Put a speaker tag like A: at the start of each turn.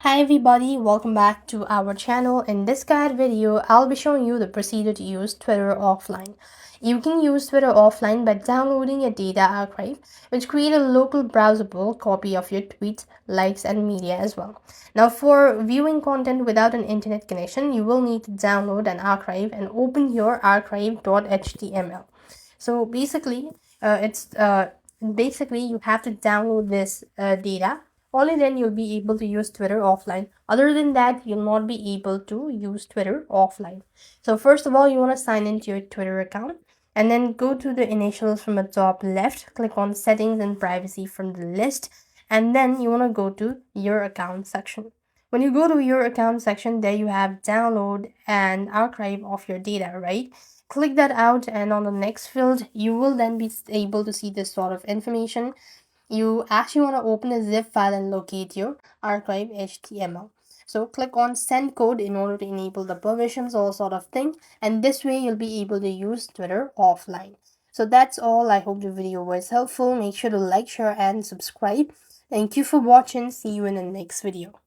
A: Hi everybody, welcome back to our channel. In this guide video, I'll be showing you the procedure to use Twitter offline. You can use Twitter offline by downloading a data archive, which create a local browsable copy of your tweets, likes, and media as well. Now, for viewing content without an internet connection, you will need to download an archive and open your archive.html. So basically you have to download this data. Only then you'll be able to use Twitter offline. Other than that, you'll not be able to use Twitter offline. So first of all, you want to sign into your Twitter account and then go to the initials from the top left, click on settings and privacy from the list, and then you want to go to your account section. When you go to your account section, there you have download and archive of your data, right? Click that out, and on the next field, you will then be able to see this sort of information. You actually want to open a zip file and locate your archive.html. So click on send code in order to enable the permissions, all sort of thing. And this way you'll be able to use Twitter offline. So that's all. I hope the video was helpful. Make sure to like, share, and subscribe. Thank you for watching. See you in the next video.